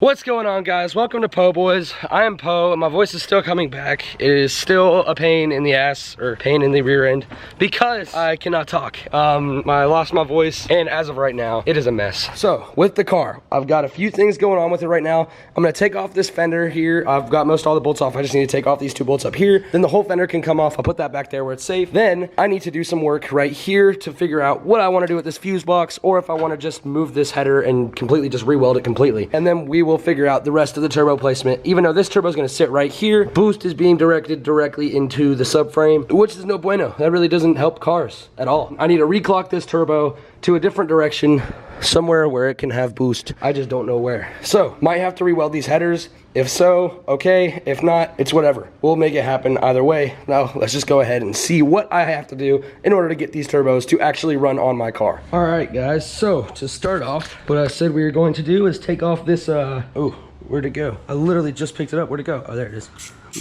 What's going on, guys? Welcome to Poe Boys. I am Poe and my voice is still coming back. It is still a pain in the ass, or pain in the rear end, because I cannot talk. I lost my voice, and as of right now, it is a mess. So, with the car, I've got a few things going on with it right now. I'm gonna take off this fender here. I've got most all the bolts off. I just need to take off these two bolts up here. Then the whole fender can come off. I'll put that back there where it's safe. Then I need to do some work right here to figure out what I want to do with this fuse box, or if I want to just move this header and completely just re-weld it completely. And then we will figure out the rest of the turbo placement. Even though this turbo is going to sit right here, boost is being directed directly into the subframe, which is no bueno. That really doesn't help cars at all. I need to reclock this turbo to a different direction, somewhere where it can have boost. I just don't know where. So, might have to re-weld these headers. If so, okay. If not, it's whatever. We'll make it happen either way. Now, let's just go ahead and see what I have to do in order to get these turbos to actually run on my car. All right, guys. So, to start off, what I said we were going to do is take off this, oh, where'd it go? I literally just picked it up. Where'd it go? Oh, there it is.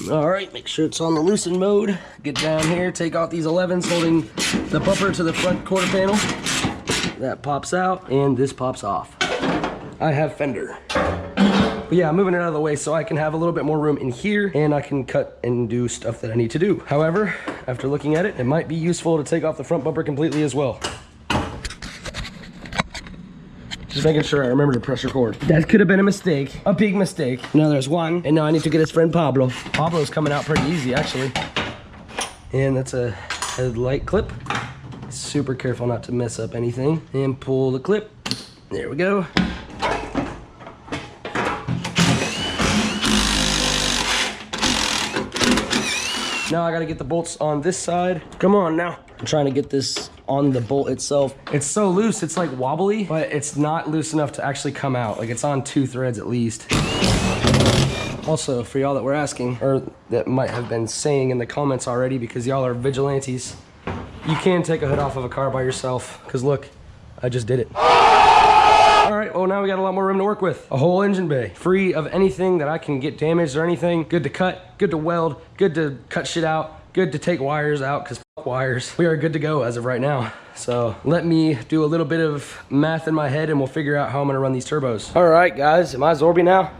All right, make sure it's on the loosen mode. Get down here, take off these 11s holding the bumper to the front quarter panel. That pops out, and this pops off. I have fender. But yeah, I'm moving it out of the way so I can have a little bit more room in here, and I can cut and do stuff that I need to do. However, after looking at it, it might be useful to take off the front bumper completely as well. Just making sure I remember to press record. That could have been a mistake, a big mistake. Now there's one, and now I need to get his friend Pablo. Pablo's coming out pretty easy, actually. And that's a headlight clip. Super careful not to mess up anything. And pull the clip. There we go. Now I gotta get the bolts on this side. Come on now. I'm trying to get this on the bolt itself. It's so loose, it's like wobbly, but it's not loose enough to actually come out. Like, it's on 2 threads at least. Also, for y'all that were asking, or that might have been saying in the comments already because y'all are vigilantes, you can take a hood off of a car by yourself, because look, I just did it. All right, well, now we got a lot more room to work with. A whole engine bay, free of anything that I can get damaged or anything. Good to cut, good to weld, good to cut shit out, good to take wires out, because fuck wires. We are good to go as of right now. So let me do a little bit of math in my head and we'll figure out how I'm gonna run these turbos. All right, guys, am I Zorby now?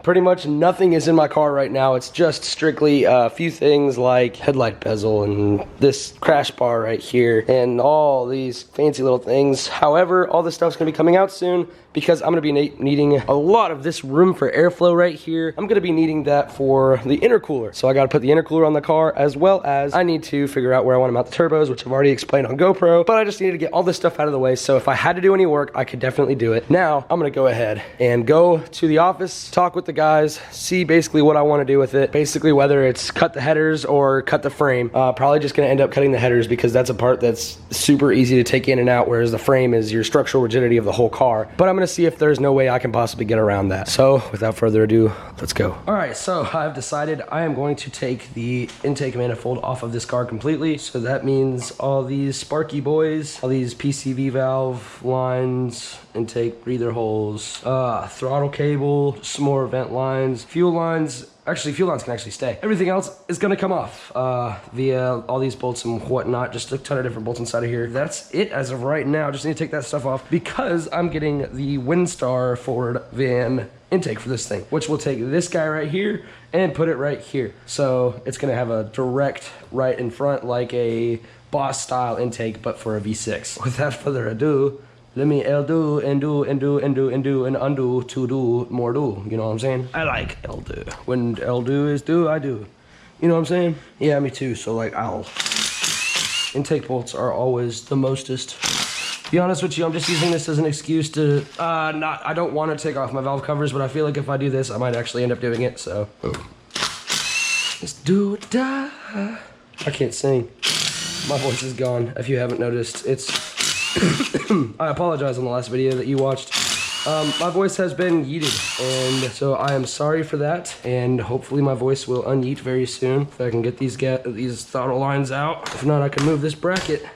Pretty much nothing is in my car right now. It's just strictly a few things like headlight bezel and this crash bar right here and all these fancy little things. However, all this stuff's gonna be coming out soon because I'm gonna be needing a lot of this room for airflow right here. I'm gonna be needing that for the intercooler. So I gotta put the intercooler on the car, as well as I need to figure out where I wanna mount the turbos, which I've already explained on GoPro, but I just need to get all this stuff out of the way. So if I had to do any work, I could definitely do it. Now, I'm gonna go ahead and go to the office, talk with the guys, see basically what I wanna do with it. Basically, whether it's cut the headers or cut the frame. Probably just gonna end up cutting the headers because that's a part that's super easy to take in and out, whereas the frame is your structural rigidity of the whole car. But I'm gonna see if there's no way I can possibly get around that. So without further ado, let's go. All right, so I've decided I am going to take the intake manifold off of this car completely. So that means all these Sparky boys, all these PCV valve lines, intake breather holes, throttle cable, some more vent lines, fuel lines. Actually, fuel lines can actually stay. Everything else is gonna come off via all these bolts and whatnot. Just a ton of different bolts inside of here. That's it as of right now. Just need to take that stuff off because I'm getting the Windstar Ford van intake for this thing, which will take this guy right here and put it right here. So it's gonna have a direct right in front, like a Boss style intake, but for a V6. Without further ado, let me do and do and do and do and do and undo to do more do. You know what I'm saying? I like do. When do is do, I do. You know what I'm saying? Yeah, me too. So like, intake bolts are always the mostest. To be honest with you, I'm just using this as an excuse to I don't want to take off my valve covers, but I feel like if I do this, I might actually end up doing it. So let's do it. I can't sing. My voice is gone. If you haven't noticed, it's. I apologize on the last video that you watched. My voice has been yeeted, and so I am sorry for that, and hopefully my voice will unyeet very soon if I can get these throttle lines out. If not, I can move this bracket.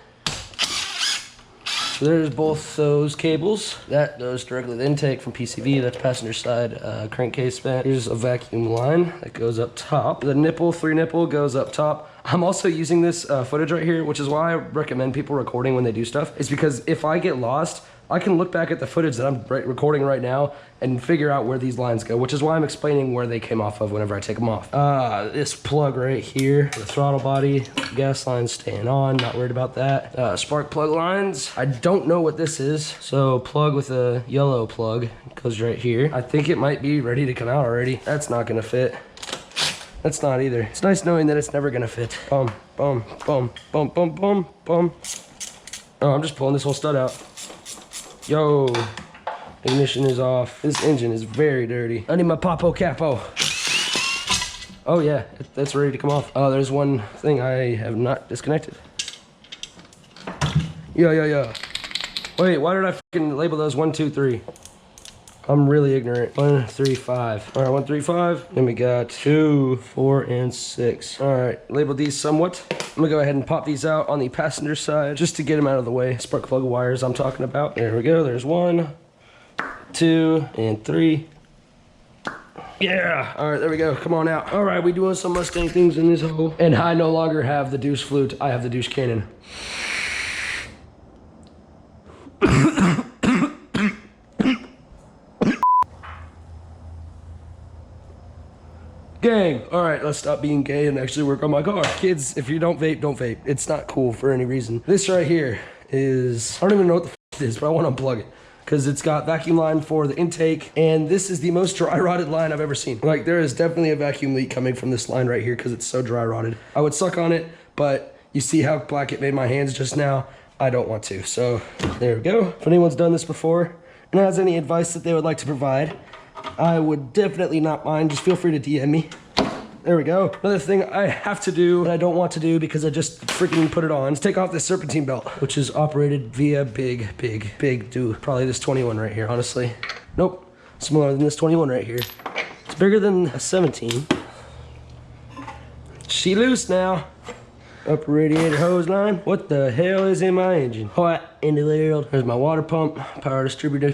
So there's both those cables. That goes directly to the intake from PCV. That's passenger side crankcase vent. Here's a vacuum line that goes up top. The nipple, 3 nipple, goes up top. I'm also using this footage right here, which is why I recommend people recording when they do stuff. Is because if I get lost, I can look back at the footage that I'm recording right now and figure out where these lines go, which is why I'm explaining where they came off of whenever I take them off. This plug right here, the throttle body, gas lines staying on, not worried about that. Spark plug lines, I don't know what this is. So plug with a yellow plug goes right here. I think it might be ready to come out already. That's not gonna fit. That's not either. It's nice knowing that it's never gonna fit. Boom, boom, boom, boom, boom, boom, boom. Oh, I'm just pulling this whole stud out. Yo, ignition is off. This engine is very dirty. I need my Popo Capo. Oh yeah, that's ready to come off. Oh, there's one thing I have not disconnected. Yo. Wait, why did I fucking label those 1, 2, 3? I'm really ignorant. 1, 3, 5. All right, 1, 3, 5. Then we got 2, 4, and 6. All right, label these somewhat. I'm gonna go ahead and pop these out on the passenger side just to get them out of the way. Spark plug wires I'm talking about. There we go, there's 1, 2, and 3. Yeah, all right, there we go, come on out. All right, we doing some Mustang things in this hole. And I no longer have the douche flute, I have the douche cannon. Gang, all right, let's stop being gay and actually work on my car. Kids, if you don't vape, don't vape. It's not cool for any reason. This right here is, I don't even know what the f it is, but I want to unplug it because it's got vacuum line for the intake, and this is the most dry rotted line I've ever seen. Like, there is definitely a vacuum leak coming from this line right here because it's so dry rotted. I would suck on it, but you see how black it made my hands just now? I don't want to, so there we go. If anyone's done this before and has any advice that they would like to provide, I would definitely not mind. Just feel free to DM me. There we go. Another thing I have to do that I don't want to do because I just freaking put it on is take off this serpentine belt, which is operated via big, probably this 21 right here, honestly. Nope, smaller than this 21 right here. It's bigger than a 17. She loose now. Upper radiator hose line. What the hell is in my engine? What in the world? There's my water pump, power distributor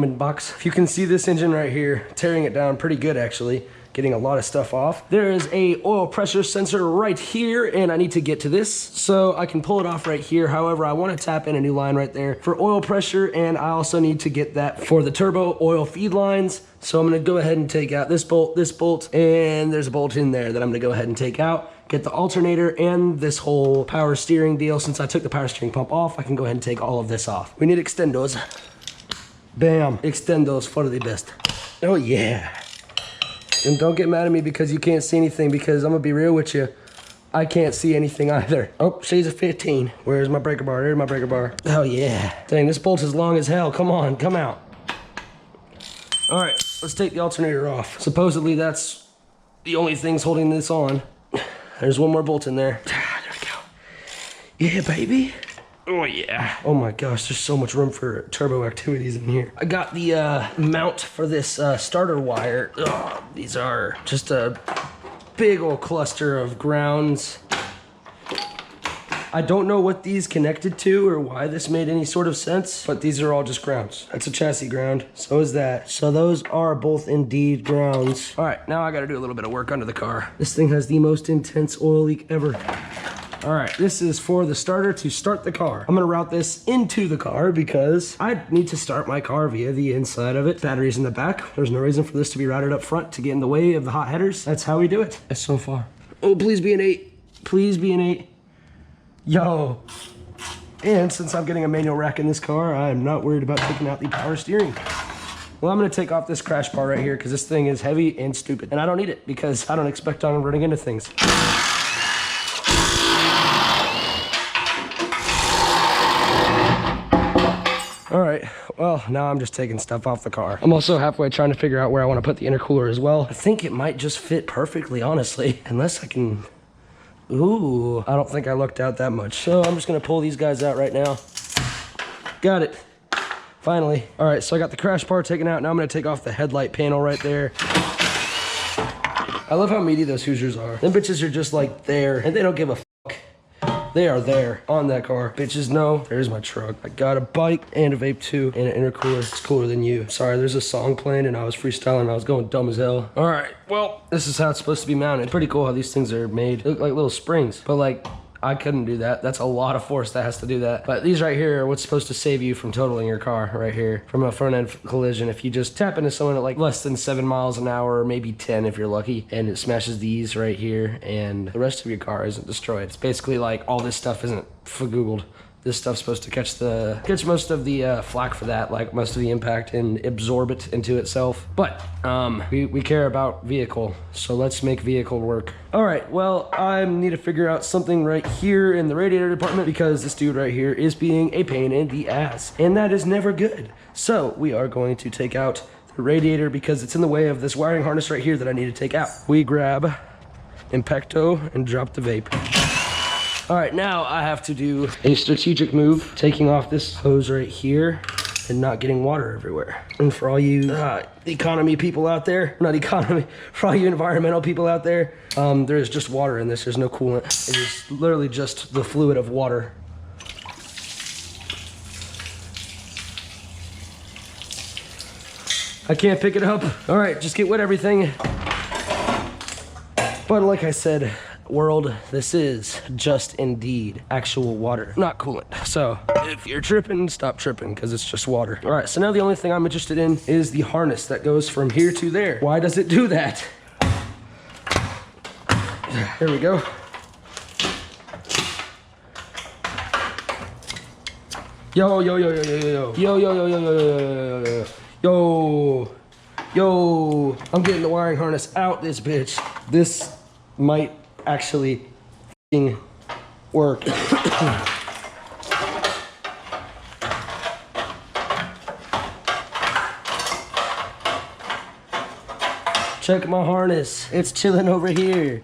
box. If you can see this engine right here, tearing it down pretty good actually. Getting a lot of stuff off. There is a oil pressure sensor right here, and I need to get to this, so I can pull it off right here. However, I want to tap in a new line right there for oil pressure, and I also need to get that for the turbo oil feed lines. So I'm gonna go ahead and take out this bolt, and there's a bolt in there that I'm gonna go ahead and take out. Get the alternator and this whole power steering deal. Since I took the power steering pump off, I can go ahead and take all of this off. We need extendos. Bam, extendos for the best. Oh yeah. And don't get mad at me because you can't see anything, because I'm gonna be real with you. I can't see anything either. Oh, she's a 15. Where's my breaker bar? There's my breaker bar. Oh yeah. Dang, this bolt is long as hell. Come on, come out. All right, let's take the alternator off. Supposedly that's the only thing's holding this on. There's one more bolt in there. There we go. Yeah, baby. Oh yeah. Oh my gosh, there's so much room for turbo activities in here. I got the mount for this starter wire. Oh, these are just a big old cluster of grounds. I don't know what these connected to or why this made any sort of sense, but these are all just grounds. That's a chassis ground, so is that. So those are both indeed grounds. All right, now I gotta do a little bit of work under the car. This thing has the most intense oil leak ever. All right, this is for the starter to start the car. I'm gonna route this into the car because I need to start my car via the inside of it. Batteries in the back. There's no reason for this to be routed up front to get in the way of the hot headers. That's how we do it. That's so far. Oh, please be an 8. Please be an 8. Yo. And since I'm getting a manual rack in this car, I'm not worried about taking out the power steering. Well, I'm gonna take off this crash bar right here because this thing is heavy and stupid. And I don't need it because I don't expect on running into things. All right, well, now I'm just taking stuff off the car. I'm also halfway trying to figure out where I want to put the intercooler as well. I think it might just fit perfectly, honestly, unless I can... Ooh, I don't think I lucked out that much. So I'm just gonna pull these guys out right now. Got it, finally. All right, so I got the crash bar taken out. Now I'm gonna take off the headlight panel right there. I love how meaty those Hoosiers are. Them bitches are just like there, and they don't give a fuck. They are there on that car. Bitches know, there's my truck. I got a bike and a vape too, and an intercooler. It's cooler than you. Sorry, there's a song playing and I was freestyling. I was going dumb as hell. All right, well, this is how it's supposed to be mounted. Pretty cool how these things are made. They look like little springs, but like, I couldn't do that. That's a lot of force that has to do that. But these right here are what's supposed to save you from totaling your car right here from a front end collision. If you just tap into someone at like less than 7 miles an hour, or maybe 10 if you're lucky, and it smashes these right here and the rest of your car isn't destroyed. It's basically like all this stuff isn't googled. This stuff's supposed to catch most of the flack for that, like most of the impact, and absorb it into itself. But we care about vehicle, so let's make vehicle work. All right, well, I need to figure out something right here in the radiator department because this dude right here is being a pain in the ass, and that is never good. So we are going to take out the radiator because it's in the way of this wiring harness right here that I need to take out. We grab Impacto and drop the vape. All right, now I have to do a strategic move, taking off this hose right here and not getting water everywhere. And for all you economy people out there, not economy, for all you environmental people out there, there's just water in this. There's no coolant. It is literally just the fluid of water. I can't pick it up. All right, just get wet everything. But like I said, world, this is just indeed actual water, not coolant. So if you're tripping, stop tripping because it's just water. All right, so now the only thing I'm interested in is the harness that goes from here to there. Why does it do that? There we go. Yo, yo, yo, yo, yo, yo, yo, yo, yo, yo, yo, yo, yo, yo, yo, I'm getting the wiring harness out this bitch. This might actually f***ing work. Check my harness. It's chilling over here.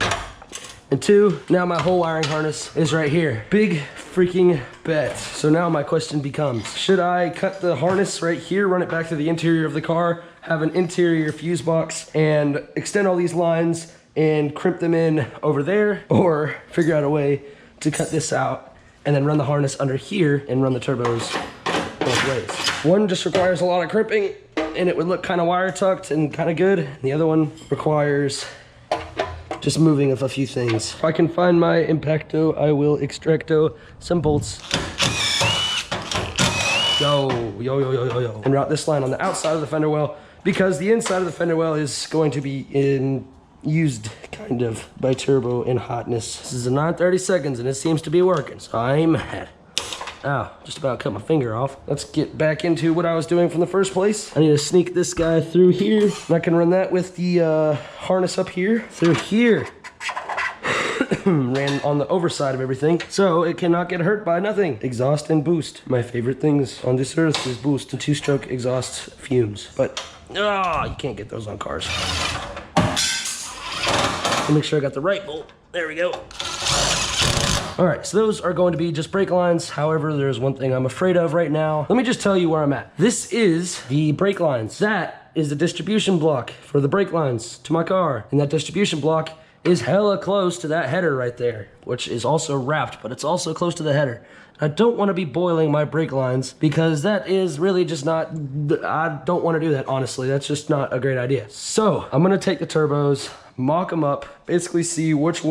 And 2, now my whole wiring harness is right here. Big freaking bet. So now my question becomes, should I cut the harness right here, run it back to the interior of the car, have an interior fuse box, and extend all these lines and crimp them in over there, or figure out a way to cut this out and then run the harness under here and run the turbos both ways? One just requires a lot of crimping and it would look kind of wire tucked and kind of good. And the other one requires just moving of a few things. If I can find my Impacto, I will extracto some bolts. Yo, yo, yo, yo, yo, yo. And route this line on the outside of the fender well because the inside of the fender well is going to be used kind of by turbo and hotness. This is a 9:30 seconds and it seems to be working, so I'm mad. Ow, just about cut my finger off. Let's get back into what I was doing from the first place. I need to sneak this guy through here. And I can run that with the harness up here, through here. Ran on the overside of everything, so it cannot get hurt by nothing. Exhaust and boost. My favorite things on this earth is boost and 2-stroke exhaust fumes. But, you can't get those on cars. I'll make sure I got the right bolt. There we go. All right, so those are going to be just brake lines. However, there's one thing I'm afraid of right now. Let me just tell you where I'm at. This is the brake lines. That is the distribution block for the brake lines to my car. And that distribution block is hella close to that header right there, which is also wrapped, but it's also close to the header. I don't want to be boiling my brake lines because that is really just not, I don't want to do that, honestly. That's just not a great idea. So I'm going to take the turbos, mock them up, basically see which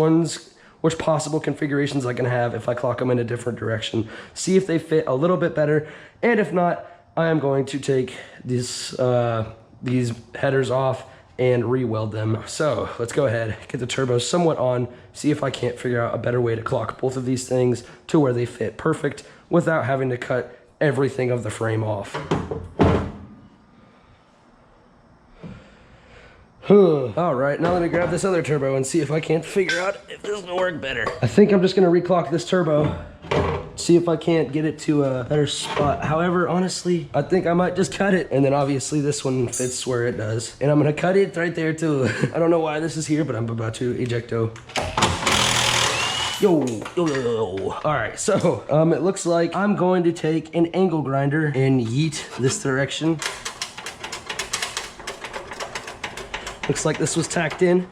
possible configurations I can have if I clock them in a different direction, see if they fit a little bit better, and if not, I am going to take these headers off and re-weld them. So let's go ahead, get the turbos somewhat on, see if I can't figure out a better way to clock both of these things to where they fit perfect without having to cut everything of the frame off. All right, now let me grab this other turbo and see if I can't figure out if this will work better. I think I'm just gonna reclock this turbo, see if I can't get it to a better spot. However, honestly, I think I might just cut it. And then obviously this one fits where it does. And I'm gonna cut it right there too. I don't know why this is here, but I'm about to ejecto. Yo, yo, yo, yo. All right, so it looks like I'm going to take an angle grinder and yeet this direction. Looks like this was tacked in.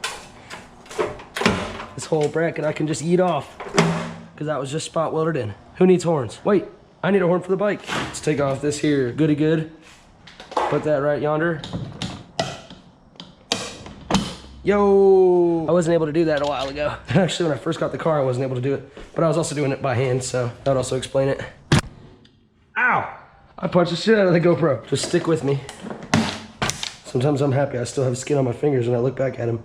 This whole bracket I can just yeet off because that was just spot welded in. Who needs horns? Wait, I need a horn for the bike. Let's take off this here goody good. Put that right yonder. Yo! I wasn't able to do that a while ago. Actually, when I first got the car, I wasn't able to do it. But I was also doing it by hand, so that would also explain it. Ow! I punched the shit out of the GoPro. Just stick with me. Sometimes I'm happy I still have skin on my fingers when I look back at them.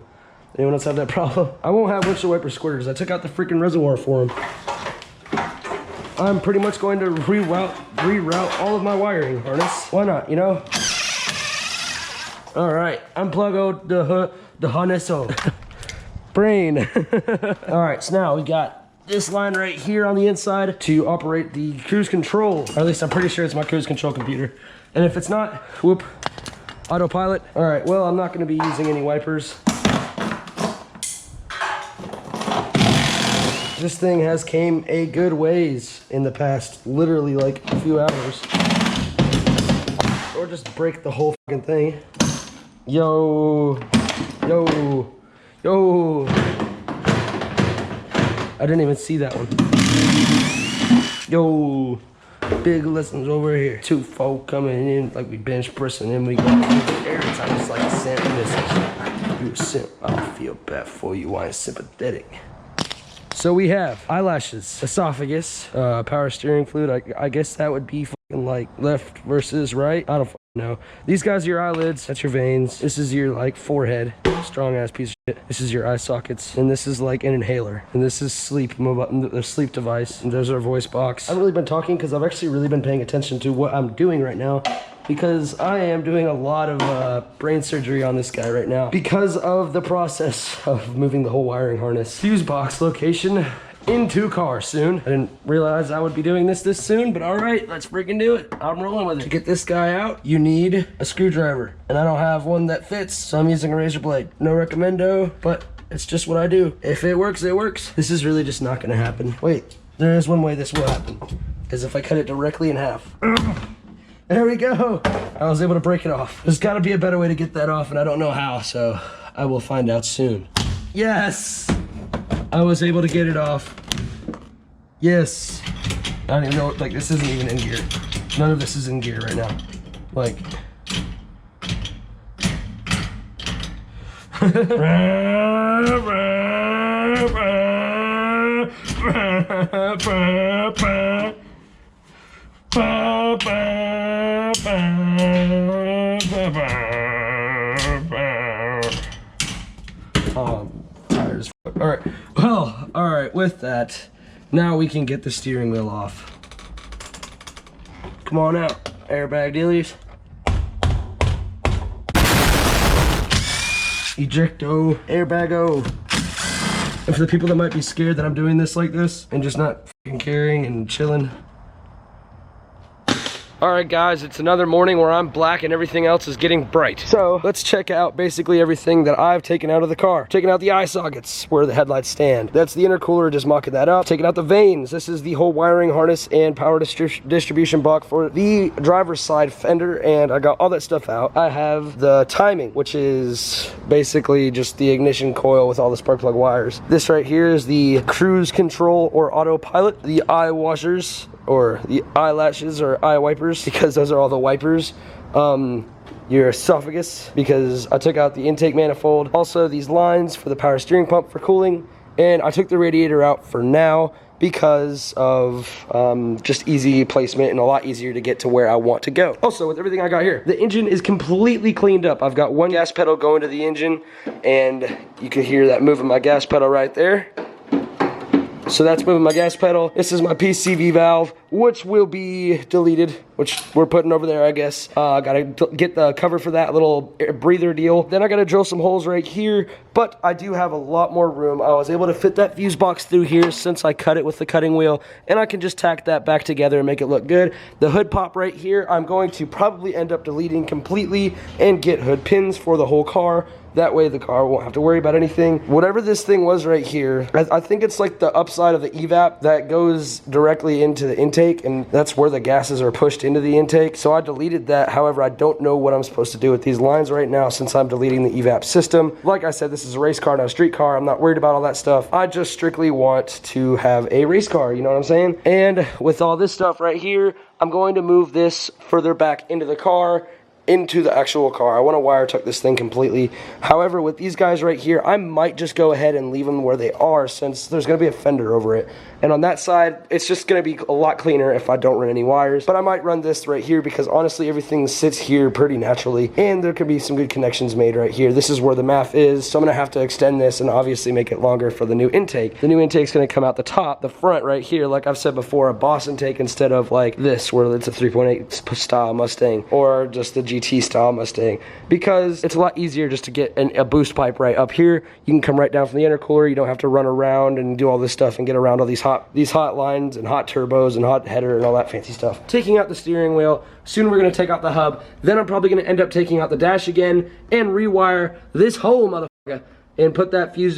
Anyone else have that problem? I won't have windshield wiper squirters. I took out the freaking reservoir for them. I'm pretty much going to reroute all of my wiring harness. Why not, you know? All right, unplug the harness. Brain. All right, so now we got this line right here on the inside to operate the cruise control. Or at least I'm pretty sure it's my cruise control computer. And if it's not, whoop, autopilot. All right, well, I'm not gonna be using any wipers. This thing has came a good ways in the past, literally like a few hours. Or just break the whole fucking thing. Yo, yo, yo. I didn't even see that one. Yo, big lessons over here. 2 folk coming in like we bench pressing and we go every time it's like a sent message. You a simp, I don't feel bad for you, I ain't sympathetic. So we have eyelashes, esophagus, power steering fluid. I guess that would be fucking like left versus right. I don't fucking know. These guys are your eyelids. That's your veins. This is your like forehead. Strong ass piece of shit. This is your eye sockets. And this is like an inhaler. And this is sleep the sleep device. And there's our voice box. I haven't really been talking because I've actually really been paying attention to what I'm doing right now. Because I am doing a lot of brain surgery on this guy right now because of the process of moving the whole wiring harness. Fuse box location into car soon. I didn't realize I would be doing this soon, but all right, let's freaking do it. I'm rolling with it. To get this guy out, you need a screwdriver, and I don't have one that fits, so I'm using a razor blade. No recommendo, but it's just what I do. If it works, it works. This is really just not gonna happen. Wait, there is one way this will happen, is if I cut it directly in half. There we go. I was able to break it off. There's gotta be a better way to get that off, and I don't know how, so I will find out soon. Yes! I was able to get it off. Yes. I don't even know, like this isn't even in gear. None of this is in gear right now. Like. Tired as fuck. All right. Well, all right. With that, now we can get the steering wheel off. Come on out, airbag dealies. Ejecto, airbago. And for the people that might be scared that I'm doing this like this and just not fucking caring and chilling. Alright guys, it's another morning where I'm black and everything else is getting bright. So let's check out basically everything that I've taken out of the car. Taking out the eye sockets where the headlights stand. That's the intercooler, just mocking that up. Taking out the vanes. This is the whole wiring harness and power distribution block for the driver's side fender, and I got all that stuff out. I have the timing, which is basically just the ignition coil with all the spark plug wires. This right here is the cruise control or autopilot. The eye washers, or the eyelashes or eye wipers, because those are all the wipers. Your esophagus, because I took out the intake manifold. Also these lines for the power steering pump for cooling, and I took the radiator out for now because of just easy placement and a lot easier to get to where I want to go. Also, with everything I got here, the engine is completely cleaned up. I've got one gas pedal going to the engine, and you can hear that moving my gas pedal right there. So that's moving my gas pedal. This is my PCV valve, which will be deleted, which we're putting over there, I guess. I gotta get the cover for that little breather deal. Then I gotta drill some holes right here, but I do have a lot more room. I was able to fit that fuse box through here since I cut it with the cutting wheel, and I can just tack that back together and make it look good. The hood pop right here, I'm going to probably end up deleting completely and get hood pins for the whole car. That way the car won't have to worry about anything. Whatever this thing was right here, I think it's like the upside of the evap that goes directly into the intake, and that's where the gases are pushed into the intake. So I deleted that. However, I don't know what I'm supposed to do with these lines right now since I'm deleting the evap system. Like I said, this is a race car, not a street car. I'm not worried about all that stuff. I just strictly want to have a race car, you know what I'm saying? And with all this stuff right here, I'm going to move this further back into the car into the actual car. I want to wire tuck this thing completely. However, with these guys right here, I might just go ahead and leave them where they are, since there's going to be a fender over it. And on that side, it's just going to be a lot cleaner if I don't run any wires. But I might run this right here because honestly, everything sits here pretty naturally. And there could be some good connections made right here. This is where the MAF is, so I'm going to have to extend this and obviously make it longer for the new intake. The new intake's going to come out the top, the front right here, like I've said before, a boss intake instead of like this, where it's a 3.8 style Mustang, or just the GT style Mustang, because it's a lot easier just to get a boost pipe right up here. You can come right down from the intercooler. You don't have to run around and do all this stuff and get around all these hot lines and hot turbos and hot header and all that fancy stuff. Taking out the steering wheel. Soon we're going to take out the hub. Then I'm probably going to end up taking out the dash again and rewire this whole motherfucker and put that fuse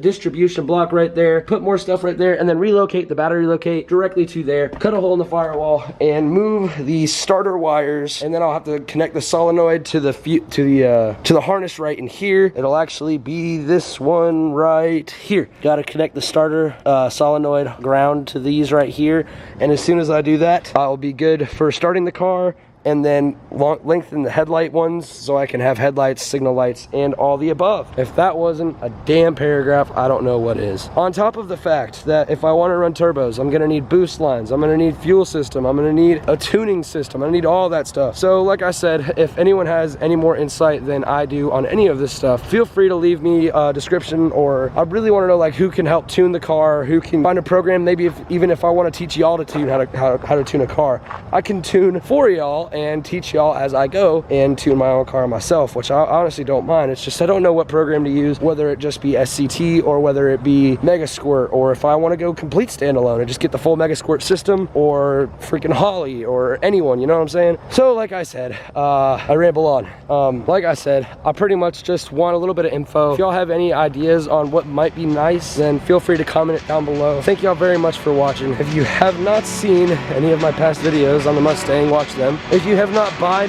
distribution block right there, put more stuff right there, and then relocate the battery locate directly to there, cut a hole in the firewall, and move the starter wires, and then I'll have to connect the solenoid to the harness right in here. It'll actually be this one right here. Got to connect the starter solenoid ground to these right here, and as soon as I do that, I'll be good for starting the car, and then lengthen the headlight ones so I can have headlights, signal lights, and all the above. If that wasn't a damn paragraph, I don't know what is. On top of the fact that if I want to run turbos, I'm gonna need boost lines, I'm gonna need fuel system, I'm gonna need a tuning system, I'm gonna need all that stuff. So like I said, if anyone has any more insight than I do on any of this stuff, feel free to leave me a description, or I really want to know like who can help tune the car, who can find a program, maybe even if I want to teach y'all to tune how to tune a car, I can tune for y'all and teach y'all as I go and tune my own car myself, which I honestly don't mind. It's just I don't know what program to use, whether it just be SCT or whether it be Mega Squirt, or if I want to go complete standalone and just get the full Mega Squirt system, or freaking Holly, or anyone, you know what I'm saying? So like I said, I ramble on. Like I said, I pretty much just want a little bit of info. If y'all have any ideas on what might be nice, then feel free to comment it down below. Thank y'all very much for watching. If you have not seen any of my past videos on the Mustang, watch them. If you have not bought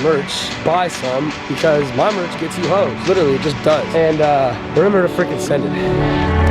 merch, buy some, because my merch gets you hoes. Literally, it just does. And remember to freaking send it.